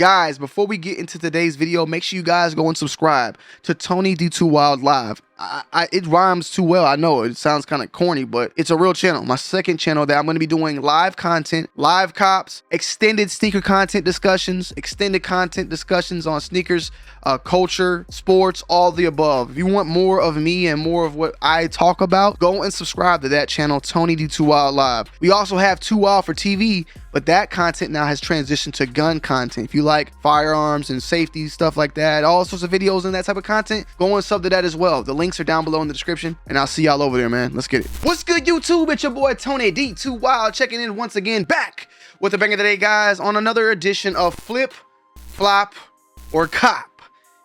Guys, before we get into today's video, make sure you guys go and subscribe to Tonyd2wild Live. It rhymes too well. I know it sounds kind of corny, but it's a real channel. My second channel that I'm going to be doing live content, live cops, extended sneaker content discussions, extended content discussions on sneakers, culture, sports, all the above. If you want more of me and more of what I talk about, go and subscribe to that channel, Tonyd2wild Live. We also have 2 Wild for TV, but that content now has transitioned to gun content. If you like firearms and safety, stuff like that, all sorts of videos and that type of content, go and sub to that as well. The links are down below in the description, and I'll see y'all over there, man. Let's get it. What's good, YouTube? It's your boy Tonyd2wild checking in once again, back with a banger today, guys, on another edition of Flip, Flop, or Cop.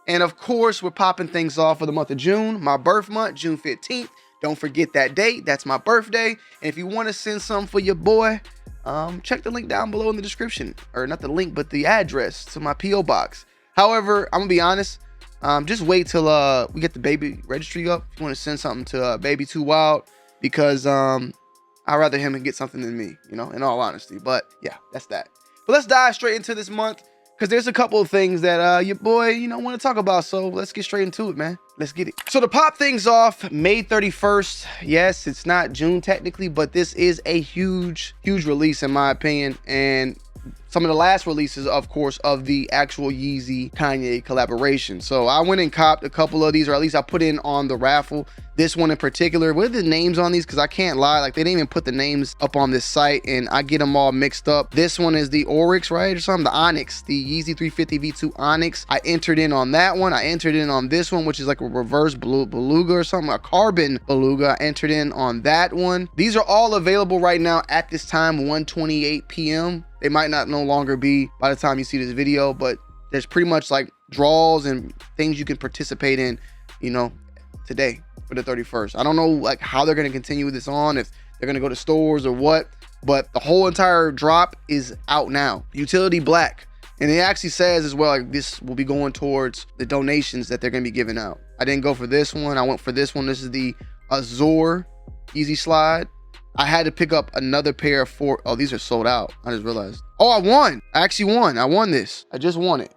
And of course, we're popping things off for the month of June, my birth month, June 15th. Don't forget that date. That's my birthday. And if you want to send something for your boy, check the link down below in the description, or not the link, but the address to my P.O. box. However, I'm gonna be honest, just wait till we get the baby registry up if you want to send something to Baby Too Wild, because I'd rather him get something than me, you know, in all honesty. But yeah, that's that. But let's dive straight into this month, because there's a couple of things that your boy, you know, want to talk about. So let's get straight into it, man. Let's get it. So to pop things off, May 31st. Yes, it's not June technically, but this is a huge release in my opinion. And some of the last releases, of course, of the actual Yeezy Kanye collaboration. So I went and copped a couple of these, or at least I put in on the raffle. This one in particular, what are the names on these? Because I can't lie, like they didn't even put the names up on this site, and I get them all mixed up. This one is the Oryx, right, or something, the Onyx, the Yeezy 350 V2 Onyx. I entered in on that one. I entered in on this one, which is like a reverse beluga or something, a carbon beluga. I entered in on that one. These are all available right now at this time, 1:28 p.m. They might not no longer be by the time you see this video, but there's pretty much like draws and things you can participate in, you know, today for the 31st. I don't know like how they're going to continue this on, if they're going to go to stores or what, but the whole entire drop is out now. Utility black. And it actually says as well, like this will be going towards the donations that they're going to be giving out. I didn't go for this one. I went for this one. This is the Azure Easy Slide. I had to pick up another pair of 4. Oh, these are sold out. I just realized. Oh, I won. I actually won. I won this. I just won it.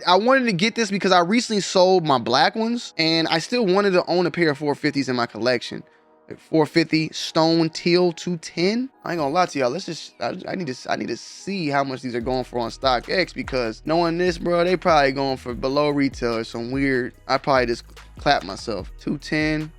I wanted to get this because I recently sold my black ones, and I still wanted to own a pair of 450s in my collection. Like 450 Stone Teal 210. I ain't gonna lie to y'all. Let's just. I need to see how much these are going for on StockX, because knowing this, bro, they probably going for below retail or some weird. I probably just clap myself. 210.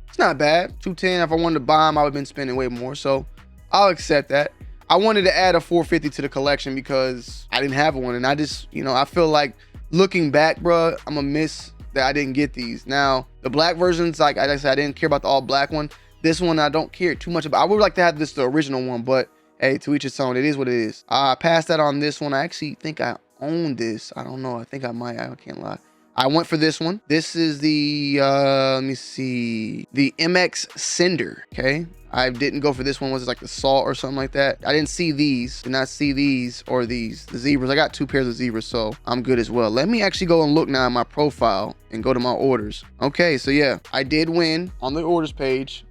It's not bad. 210. If I wanted to buy them, I would have been spending way more. So I'll accept that. I wanted to add a 450 to the collection because I didn't have one, and I just, you know, I feel like looking back, bro, I'm gonna miss that I didn't get these. Now the black versions, like I said, I didn't care about the all black one. This one I don't care too much about. I would like to have this, the original one, but hey, to each its own. It is what it is. I passed that on this one. I actually think I own this. I don't know. I think I might. I can't lie. I went for this one. This is the let me see, the MX Cinder. Okay, I didn't go for this one. Was it like the Salt or something like that? I didn't see these. Did not see these or these. The zebras. I got 2 pairs of zebras, so I'm good as well. Let me actually go and look now at my profile and go to my orders. Okay, so yeah, I did win on the orders page,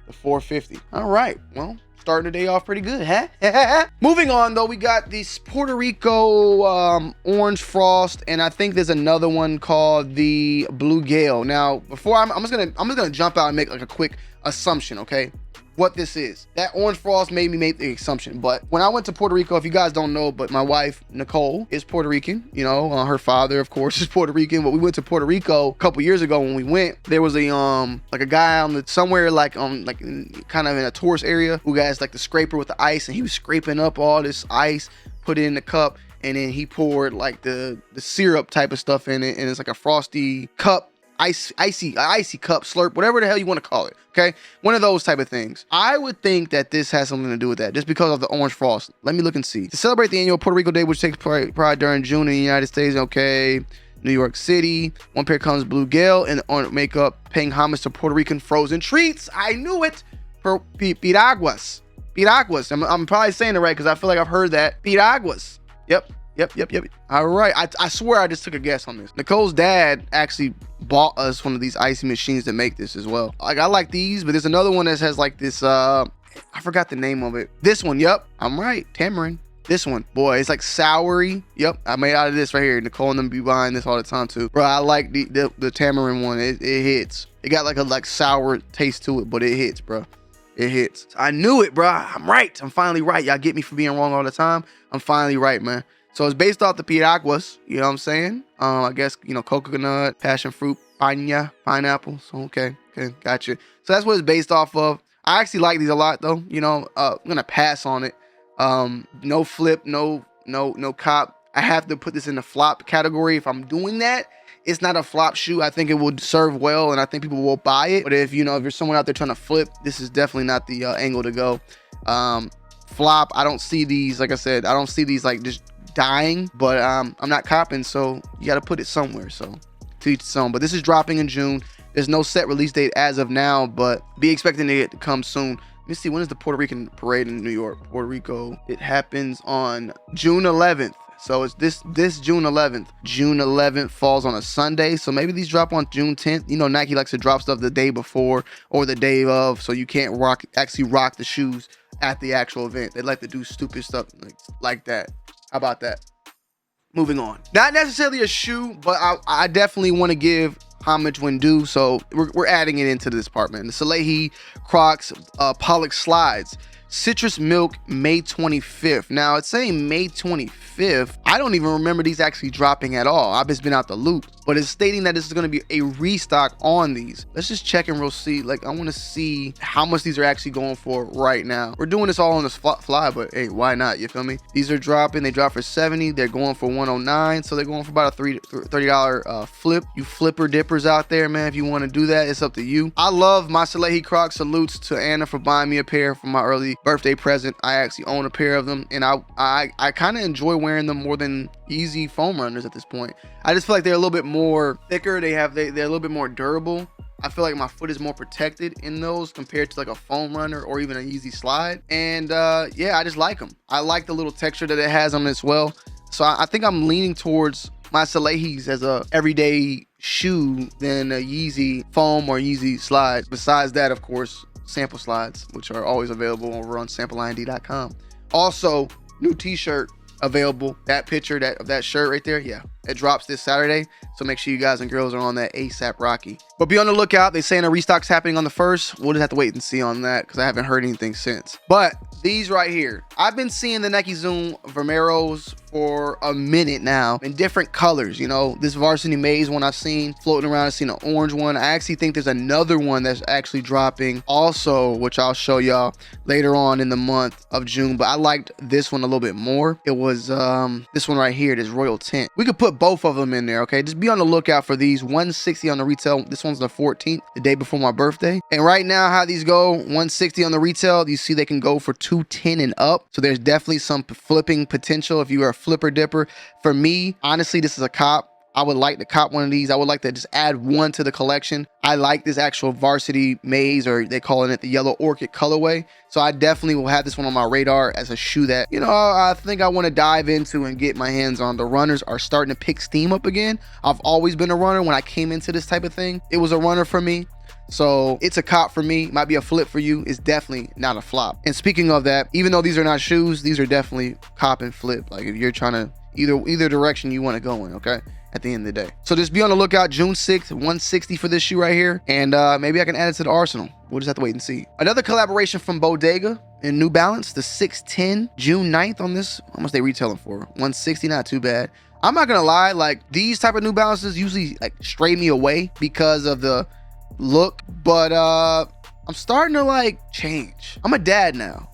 the 450. All right, well, starting the day off pretty good, huh? Moving on though, we got this Puerto Rico Orange Frost, and I think there's another one called the Blue Gale. Now, before I'm just gonna jump out and make like a quick assumption, okay? What this is. That Orange Frost made me make the assumption, but when I went to Puerto Rico, if you guys don't know, but my wife Nicole is Puerto Rican, you know, her father of course is Puerto Rican, but we went to Puerto Rico a couple years ago. When we went, there was a like a guy on the somewhere like kind of in a tourist area who has like the scraper with the ice, and he was scraping up all this ice, put it in the cup, and then he poured like the syrup type of stuff in it, and it's like a frosty cup, icy cup slurp, whatever the hell you want to call it. Okay, one of those type of things. I would think that this has something to do with that, just because of the Orange Frost. Let me look and see. To celebrate the annual Puerto Rico Day, which takes place during June in the United States. Okay, New York City. One pair comes Blue Gale and orange makeup, paying homage to Puerto Rican frozen treats. I knew it. For piraguas. I'm probably saying it right because I feel like I've heard that. Piraguas. Yep. All right. I swear I just took a guess on this. Nicole's dad actually bought us one of these icy machines to make this as well. Like, I like these, but there's another one that has like this, I forgot the name of it. This one, yep. I'm right. Tamarind. This one, boy, it's like soury. Yep, I made out of this right here. Nicole and them be buying this all the time too. Bro, I like the tamarind one. It hits. It got like a sour taste to it, but it hits, bro. It hits. I knew it, bro. I'm right. I'm finally right. Y'all get me for being wrong all the time. I'm finally right, man. So it's based off the piraguas. You know what I'm saying? I guess, you know, coconut, passion fruit, pineapple. So, okay, gotcha. So that's what it's based off of. I actually like these a lot, though. You know, I'm gonna pass on it. No flip, no cop. I have to put this in the flop category. If I'm doing that, it's not a flop shoe. I think it would serve well, and I think people will buy it. But if you're someone out there trying to flip, this is definitely not the angle to go. Flop, I don't see these. Like I said, I don't see these like just dying. But I'm not copping, so you got to put it somewhere. So to each its own. But this is dropping in June. There's no set release date as of now, but be expecting it to come soon. Let me see, when is the Puerto Rican parade in New York? Puerto Rico. It happens on June 11th. So it's this June 11th. June 11th falls on a Sunday. So maybe these drop on June 10th. You know, Nike likes to drop stuff the day before or the day of. So you can't actually rock the shoes at the actual event. They like to do stupid stuff like that. How about that? Moving on. Not necessarily a shoe, but I definitely want to give homage when due, so we're adding it into this department. The Salehi Crocs Pollock Slides. Citrus Milk, May 25th. Now, it's saying May 25th. I don't even remember these actually dropping at all. I've just been out the loop. But it's stating that this is going to be a restock on these. Let's just check and we'll see. Like, I want to see how much these are actually going for right now. We're doing this all on the fly, but hey, why not? You feel me? These are dropping. They drop for $70. They're going for $109. So they're going for about a $30 flip. You flipper dippers out there, man, if you want to do that, it's up to you. I love my Salehi Crocs. Salutes to Anna for buying me a pair for my early birthday present. I actually own a pair of them, and I kind of enjoy wearing them more than Yeezy foam runners at this point. I just feel like they're a little bit more thicker. They're a little bit more durable. I feel like my foot is more protected in those compared to like a foam runner or even a Yeezy slide. And yeah, I just like them. I like the little texture that it has on them as well. So I think I'm leaning towards my Salehis as a everyday shoe than a Yeezy foam or Yeezy slide. Besides that, of course, sample slides, which are always available over on sampleind.com. Also, new t-shirt available. That picture of that shirt right there, yeah, it drops this Saturday. So make sure you guys and girls are on that ASAP Rocky. But be on the lookout. They're saying a restock's happening on the 1st. We'll just have to wait and see on that because I haven't heard anything since. But these right here, I've been seeing the Nike Zoom Romeros for a minute now in different colors. You know, this Varsity Maze one I've seen floating around. I've seen an orange one. I actually think there's another one that's actually dropping also, which I'll show y'all later on in the month of June. But I liked this one a little bit more. It was this one right here, this Royal Tint. We could put both of them in there, okay? Just be on the lookout for these. $160 on the retail. This one's the 14th, the day before my birthday. And right now, how these go, $160 on the retail. You see they can go for $210 and up. So there's definitely some flipping potential if you are a flipper dipper. For me, honestly, this is a cop. I would like to cop one of these. I would like to just add one to the collection. I like this actual Varsity Maze, or they calling it the Yellow Orchid colorway. So I definitely will have this one on my radar as a shoe that, you know, I think I want to dive into and get my hands on. The runners are starting to pick steam up again. I've always been a runner. When I came into this type of thing, it was a runner for me. So it's a cop for me. Might be a flip for you. It's definitely not a flop. And speaking of that, even though these are not shoes, these are definitely cop and flip. Like if you're trying to either direction you want to go in, okay? At the end of the day. So just be on the lookout. June 6th, $160 for this shoe right here. And maybe I can add it to the arsenal. We'll just have to wait and see. Another collaboration from Bodega and New Balance, the 610, June 9th on this. How much they retailing for? $160, not too bad. I'm not gonna lie, like these type of New Balances usually like stray me away because of the look, but I'm starting to like change. I'm a dad now,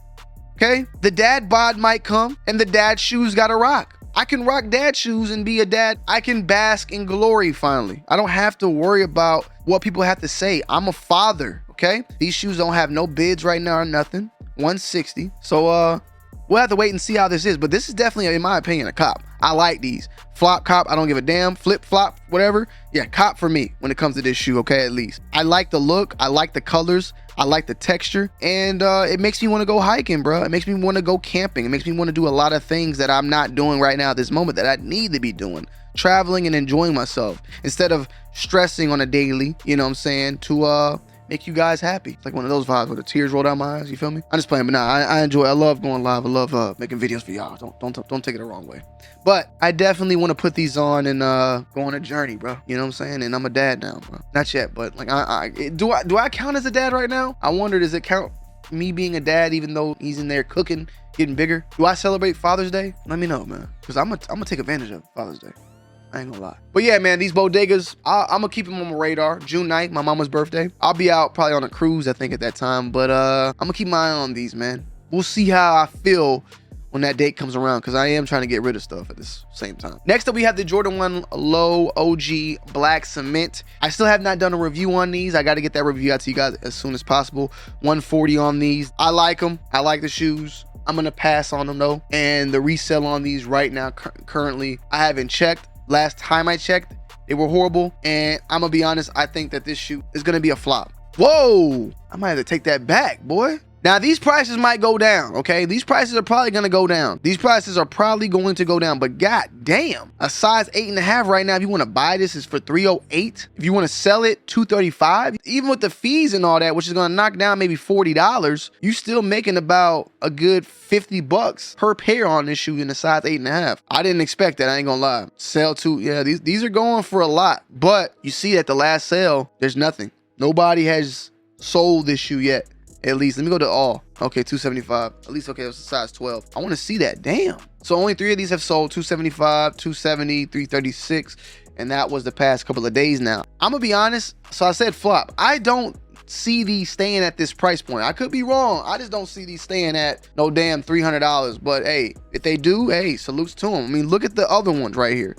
okay? The dad bod might come and the dad shoes gotta rock. I can rock dad shoes and be a dad. I can bask in glory finally. I don't have to worry about what people have to say. I'm a father, okay? These shoes don't have no bids right now or nothing. $160. So we'll have to wait and see how this is. But this is definitely, in my opinion, a cop. I like these. Flop cop, I don't give a damn. Flip flop, whatever. Yeah, cop for me when it comes to this shoe, okay, at least. I like the look. I like the colors. I like the texture. And it makes me want to go hiking, bro. It makes me want to go camping. It makes me want to do a lot of things that I'm not doing right now at this moment that I need to be doing. Traveling and enjoying myself. Instead of stressing on a daily, you know what I'm saying, to make you guys happy. It's like one of those vibes where the tears roll down my eyes. You feel me? I'm just playing, but nah, I enjoy. I love going live. I love making videos for y'all. Don't take it the wrong way. But I definitely want to put these on and go on a journey, bro. You know what I'm saying? And I'm a dad now, bro. Not yet, but like do I count as a dad right now? I wonder, does it count me being a dad even though he's in there cooking, getting bigger? Do I celebrate Father's Day? Let me know, man, because I'm gonna take advantage of Father's Day. I ain't gonna lie. But yeah, man, these bodegas, I'm gonna keep them on my radar. June 9th, my mama's birthday. I'll be out probably on a cruise, I think, at that time. But I'm gonna keep my eye on these, man. We'll see how I feel when that date comes around, because I am trying to get rid of stuff at this same time. Next up, we have the Jordan 1 Low OG Black Cement. I still have not done a review on these. I got to get that review out to you guys as soon as possible. 140 on these. I like them. I like the shoes. I'm gonna pass on them though. And the resale on these right now, currently, I haven't checked. Last time I checked, they were horrible. And I'm gonna be honest, I think that this shoe is gonna be a flop. Whoa, I might have to take that back, boy. Now, these prices might go down, okay? These prices are probably going to go down. These prices are probably going to go down, but god damn, a size 8.5 right now, if you want to buy this, is for $308. If you want to sell it, $235. Even with the fees and all that, which is going to knock down maybe $40, you still making about a good $50 per pair on this shoe in a size 8.5. I didn't expect that, I ain't gonna lie. Sell to, yeah, these are going for a lot, but you see at the last sale, there's nothing. Nobody has sold this shoe yet. At least, let me go to all. Okay, $275. At least, okay, it was a size 12. I want to see that. Damn. So only 3 of these have sold. $275, $270, $336, and that was the past couple of days now. I'm gonna be honest. So I said flop. I don't see these staying at this price point. I could be wrong. I just don't see these staying at no damn $300. But hey, if they do, hey, salutes to them. I mean, look at the other ones right here.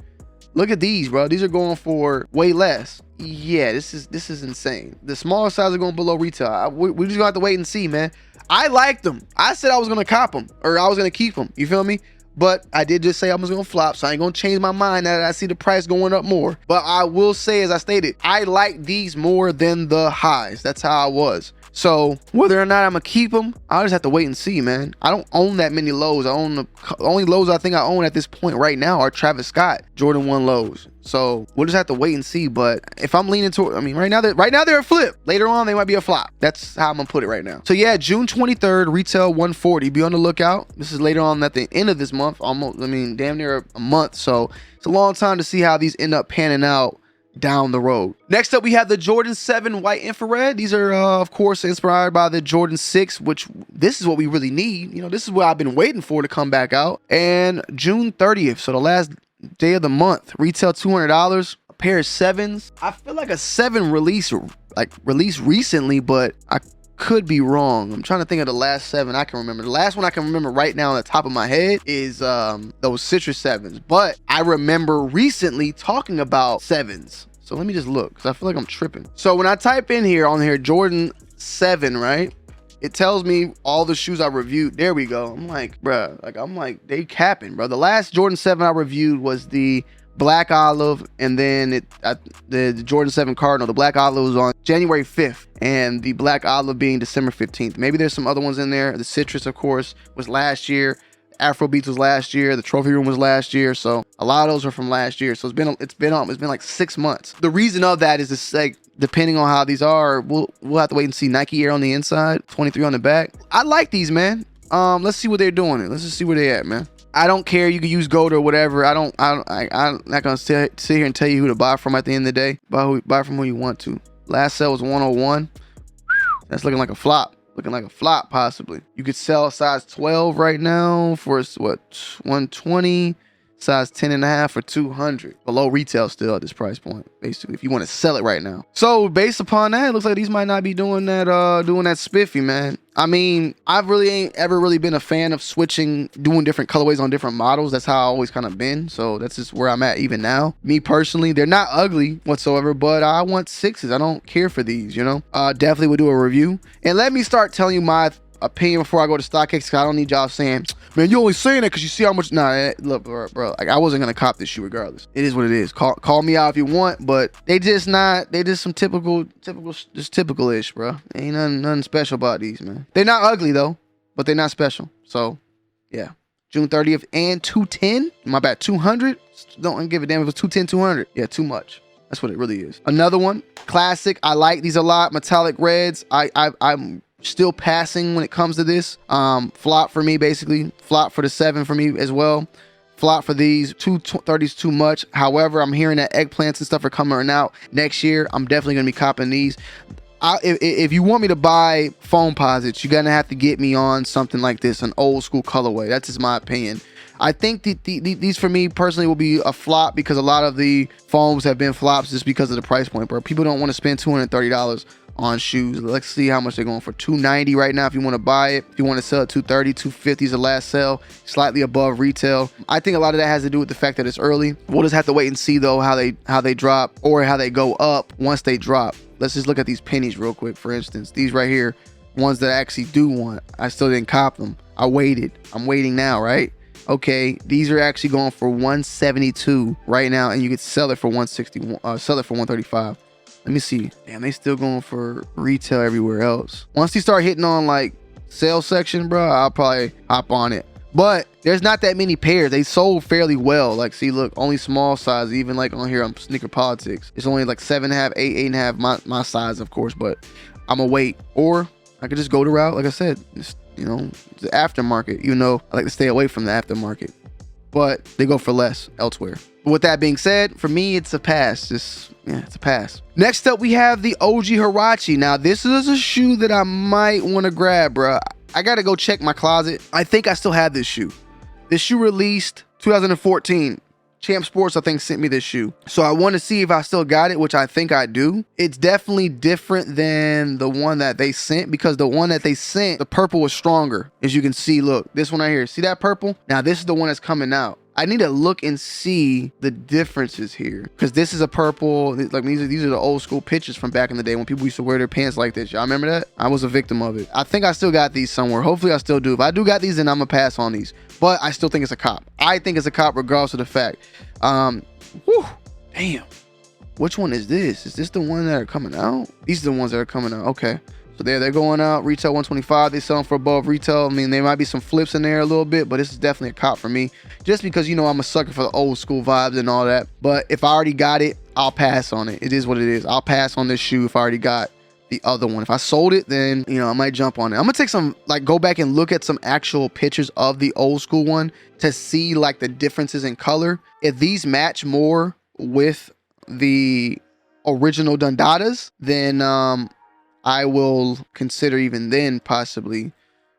Look at these, bro. These are going for way less. Yeah, this is insane. The smaller size are going below retail. We just gonna have to wait and see, man. I liked them. I said I was gonna cop them, or I was gonna keep them. You feel me? But I did just say I was gonna flop, so I ain't gonna change my mind now that I see the price going up more. But I will say, as I stated, I like these more than the highs. That's how I was. So whether or not I'm gonna keep them, I'll just have to wait and see, man. I don't own that many lows. I own the only lows I think I own at this point right now are Travis Scott Jordan 1 lows. So we'll just have to wait and see. But if I'm leaning toward, I mean, right now they're a flip. Later on, they might be a flop. That's how I'm gonna put it right now. So yeah, June 23rd, retail 140. Be on the lookout. This is later on at the end of this month. Almost, I mean, damn near a month. So it's a long time to see how these end up panning out down the road. Next up, we have the Jordan 7 White Infrared. These are, of course, inspired by the Jordan 6, which this is what we really need. You know, this is what I've been waiting for to come back out. And June 30th, so the last day of the month, retail $200. A pair of 7s. I feel like a 7 released recently, but I could be wrong. I'm trying to think of the last 7 I can remember. The last one I can remember right now on the top of my head is those Citrus 7s. But I remember recently talking about 7s. So let me just look, because I feel like I'm tripping. So when I type in here on here Jordan 7, right? It tells me all the shoes I reviewed. There we go. I'm like, bruh, they capping, bro. The last Jordan 7 I reviewed was the Black Olive, and then the Jordan 7 Cardinal. The Black Olive was on January 5th, and the Black Olive being December 15th. Maybe there's some other ones in there. The Citrus, of course, was last year. Afrobeats was last year. The Trophy Room was last year. So a lot of those are from last year. So it's been like 6 months. The reason of that is this, like, depending on how these are, we'll have to wait and see. Nike Air on the inside, 23 on the back. I like these, man. Let's see what they're doing. Let's just see where they at, man. I don't care. You can use gold or whatever. I'm not gonna sit here and tell you who to buy from at the end of the day. Buy from who you want to. Last sale was 101. That's looking like a flop. Possibly. You could sell a size 12 right now for what, 120. Size 10.5 for 200. Below retail still at this price point, basically, if you want to sell it right now. So based upon that, it looks like these might not be doing that spiffy, man. I mean, I've really ain't ever really been a fan of doing different colorways on different models. That's how I always kind of been. So that's just where I'm at even now. Me personally, they're not ugly whatsoever, but I want 6s. I don't care for these, you know. Definitely would do a review. And let me start telling you my opinion before I go to StockX, because I don't need y'all saying, man, you only saying that because you see how much. Nah, look, bro, like, I wasn't gonna cop this shoe regardless. It is what it is. Call me out if you want, but they just some typical-ish, bro. Ain't nothing special about these, man. They're not ugly though, but they're not special. So yeah, June 30th and 210. My bad, 200. Don't give a damn if it's 210, 200. Yeah, too much. That's what it really is. Another one, classic. I like these a lot. Metallic reds. I'm still passing when it comes to this. Flop for me, basically. Flop for the 7 for me as well. Flop for these. 230s too much. However, I'm hearing that eggplants and stuff are coming out next year. I'm definitely gonna be copping these. If you want me to buy foam posits, you're gonna have to get me on something like this, an old school colorway. That's just my opinion. I think these for me personally will be a flop because a lot of the foams have been flops just because of the price point, bro. People don't want to spend $230 on shoes. Let's see how much they're going for. $290 right now if you want to buy it. If you want to sell it, $230, $250 is the last sell, slightly above retail. I think a lot of that has to do with the fact that it's early. We'll just have to wait and see though how they drop or how they go up once they drop. Let's just look at these pennies real quick. For instance, these right here, ones that I actually do want. I still didn't cop them. I waited. I'm waiting now, right? Okay, these are actually going for $172 right now, and you could sell it for $160. Sell it for $135. Let me see. Damn, they still going for retail everywhere else. Once you start hitting on like sales section, bro, I'll probably hop on it. But there's not that many pairs. They sold fairly well. Like, see, look, only small size. Even like on here on Sneaker Politics, it's only like 7.5, 8, 8.5. My size, of course. But I'm gonna wait, or I could just go the route. Like I said, it's, you know, the aftermarket. You know, I like to stay away from the aftermarket, but they go for less elsewhere. But with that being said, for me, it's a pass. It's a pass. Next up, we have the OG Huarache. Now, this is a shoe that I might want to grab, bro. I gotta go check my closet. I think I still have this shoe. This shoe released 2014. Champ Sports, I think, sent me this shoe. So I want to see if I still got it, which I think I do. It's definitely different than the one that they sent, because the one that they sent, the purple was stronger. As you can see, look, this one right here. See that purple? Now, this is the one that's coming out. I need to look and see the differences here, because this is a purple. Like, these are the old school pictures from back in the day when people used to wear their pants like this. Y'all remember that? I was a victim of it. I think I still got these somewhere. Hopefully I still do. If I do got these, then I'm gonna pass on these, but I still think it's a cop. I think it's a cop regardless of the fact. Whew, damn, which one is this? Is this the one that are coming out? These are the ones that are coming out. Okay, so they're going out retail $125. They sell them for above retail. I mean, there might be some flips in there a little bit, but this is definitely a cop for me, just because, you know, I'm a sucker for the old school vibes and all that. But if I already got it, I'll pass on it. It is what it is. I'll pass on this shoe if I already got the other one. If I sold it, then, you know, I might jump on it. I'm gonna take some, like, go back and look at some actual pictures of the old school one to see like the differences in color. If these match more with the original Dundadas, then I will consider even then possibly,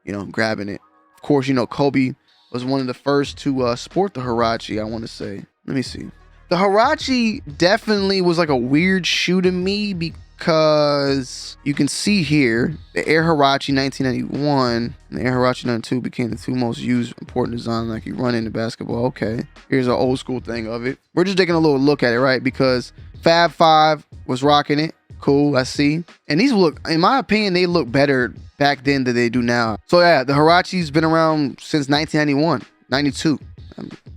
you know, grabbing it. Of course, you know, Kobe was one of the first to sport the Huarache, I want to say. Let me see. The Huarache definitely was like a weird shoe to me, because you can see here the Air Huarache 1991 and the Air Huarache 92 became the two most used important design like you run into basketball. Okay, here's an old school thing of it. We're just taking a little look at it, right? Because Fab Five was rocking it. Cool, I see. And these look, in my opinion, they look better back then than they do now. So yeah, the Huarache's been around since 1991, 92.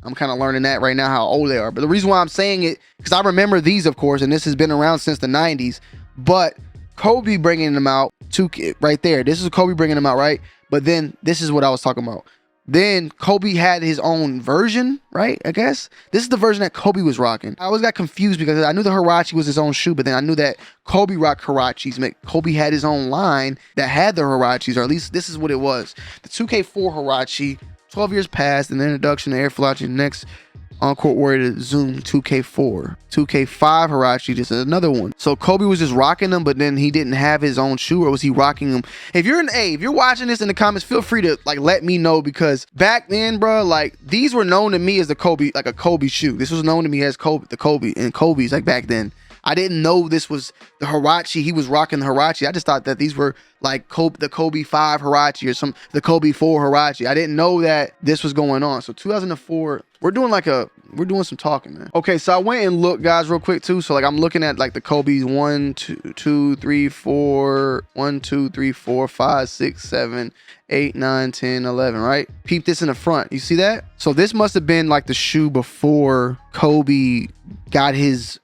I'm kind of learning that right now, how old they are. But the reason why I'm saying it, because I remember these, of course, and this has been around since the 90s. But Kobe bringing them out, right there. This is Kobe bringing them out, right? But then this is what I was talking about. Then Kobe had his own version, right? I guess this is the version that Kobe was rocking. I always got confused because I knew the Huarache was his own shoe, but then I knew that Kobe rocked Huaraches. Kobe had his own line that had the Huaraches, or at least this is what it was. The 2K4 Huarache, 12 years past, and the introduction to Air Huarache, next on-court warrior to Zoom 2K4. 2K5 Huarache, just another one. So Kobe was just rocking them, but then he didn't have his own shoe, or was he rocking them? If you're watching this in the comments, feel free to like let me know, because back then, bro, like these were known to me as the Kobe, like a Kobe shoe. This was known to me as Kobe, the Kobe, and Kobe's like back then. I didn't know this was the Huarache. He was rocking the Huarache. I just thought that these were like the Kobe 5 Huarache or the Kobe 4 Huarache. I didn't know that this was going on. So 2004, we're doing some talking, man. Okay, so I went and looked, guys, real quick too. So like I'm looking at like the Kobe's 1, 2, 3, 4, 1, 2, 3, 4, 5, 6, 7, 8, 9, 10, 11, right? Peep this in the front. You see that? So this must have been like the shoe before Kobe got his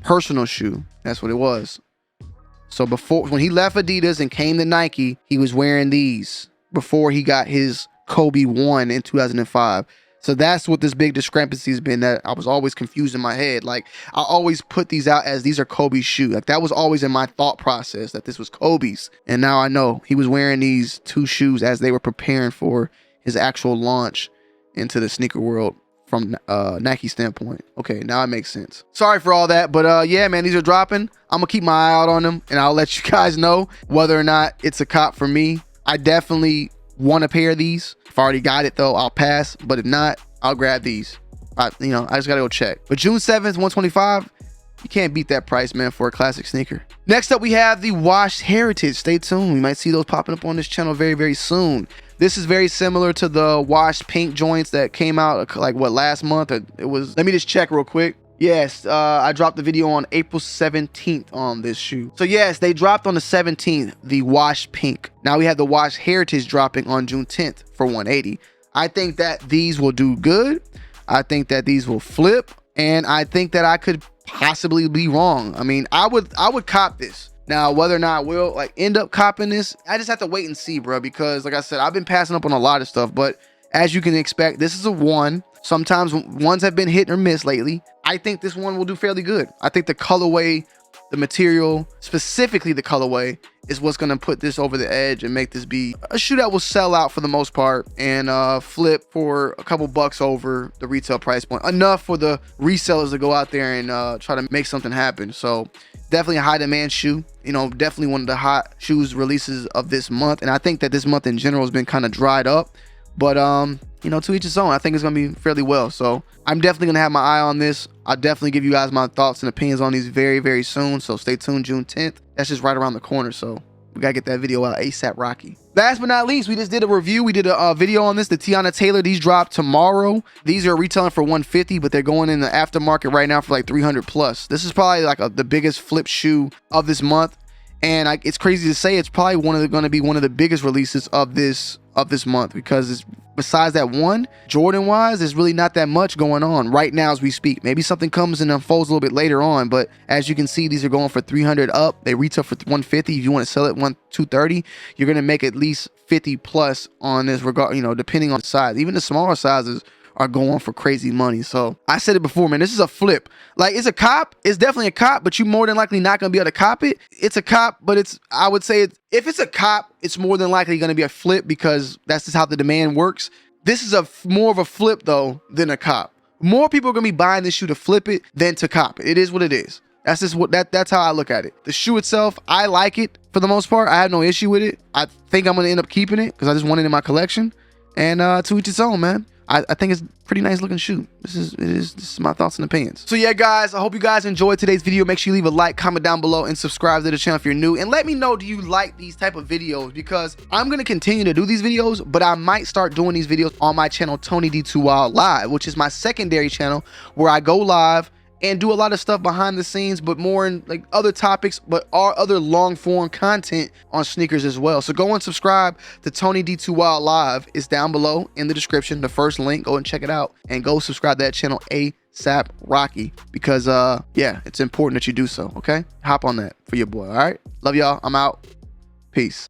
personal shoe. That's what it was. So before, when he left Adidas and came to Nike, he was wearing these before he got his Kobe 1 in 2005. So that's what this big discrepancy has been, that I was always confused in my head. Like, I always put these out as these are Kobe's shoes. Like, that was always in my thought process, that this was Kobe's. And now I know he was wearing these 2 shoes as they were preparing for his actual launch into the sneaker world from Nike standpoint. Okay, now it makes sense. Sorry for all that, but yeah, man, these are dropping. I'm gonna keep my eye out on them, and I'll let you guys know whether or not it's a cop for me. I definitely want a pair of these. If I already got it though, I'll pass. But if not, I'll grab these. I just gotta go check. But June 7th, 125, you can't beat that price, man, for a classic sneaker. Next up, we have the washed Heritage. Stay tuned. We might see those popping up on this channel very, very soon. This is very similar to the washed pink joints that came out like what, last month? It was, let me just check real quick. Yes, I dropped the video on April 17th on this shoe. So yes, they dropped on the 17th, the washed pink. Now we have the washed Heritage dropping on June 10th for 180. I think that these will do good. I think that these will flip, and I think that I could possibly be wrong. I mean, I would cop this. Now, whether or not I will like end up copping this, I just have to wait and see, bro, because like I said, I've been passing up on a lot of stuff, but as you can expect, this is a 1. Sometimes ones have been hit or miss lately. I think this one will do fairly good. I think the colorway, the material, specifically the colorway, is what's going to put this over the edge and make this be a shoe that will sell out for the most part and flip for a couple bucks over the retail price point. Enough for the resellers to go out there and try to make something happen. So definitely a high demand shoe. You know, definitely one of the hot shoes releases of this month. And I think that this month in general has been kind of dried up. But you know, to each his own. I think it's gonna be fairly well. So I'm definitely gonna have my eye on this. I'll definitely give you guys my thoughts and opinions on these very, very soon. So stay tuned. June 10th. That's just right around the corner. So we gotta get that video out ASAP Rocky. Last but not least, we just did a review. We did a video on this, the Tiana Taylor. These dropped tomorrow. These are retailing for 150, but they're going in the aftermarket right now for like 300 plus. This is probably like the biggest flip shoe of this month. And it's crazy to say, it's probably going to be one of the biggest releases of this month, because it's, besides that one, Jordan wise, there's really not that much going on right now as we speak. Maybe something comes and unfolds a little bit later on, but as you can see, these are going for 300 up. They retail for 150. If you want to sell it 230, you're going to make at least 50 plus on this regard, you know, depending on the size. Even the smaller sizes are going for crazy money. So I said it before, man, this is a flip. Like, it's a cop. It's definitely a cop, but you more than likely not going to be able to cop it. It's a cop, but I would say if it's a cop, it's more than likely going to be a flip, because that's just how the demand works. This is more of a flip though than a cop. More people are going to be buying this shoe to flip it than to cop it. It is what it is. That's just that's how I look at it. The shoe itself, I like it for the most part. I have no issue with it. I think I'm going to end up keeping it because I just want it in my collection. And to each its own, man. I think it's a pretty nice looking shoe. This is my thoughts and opinions. So yeah, guys, I hope you guys enjoyed today's video. Make sure you leave a like, comment down below, and subscribe to the channel if you're new. And let me know, do you like these type of videos? Because I'm going to continue to do these videos, but I might start doing these videos on my channel, Tonyd2wild Live, which is my secondary channel where I go live and do a lot of stuff behind the scenes, but more in like other topics, but our other long form content on sneakers as well. So go and subscribe to Tonyd2wild Live. It's down below in the description, the first link. Go and check it out and go subscribe to that channel ASAP Rocky, because yeah, it's important that you do so. Okay, hop on that for your boy. All right, love y'all. I'm out. Peace.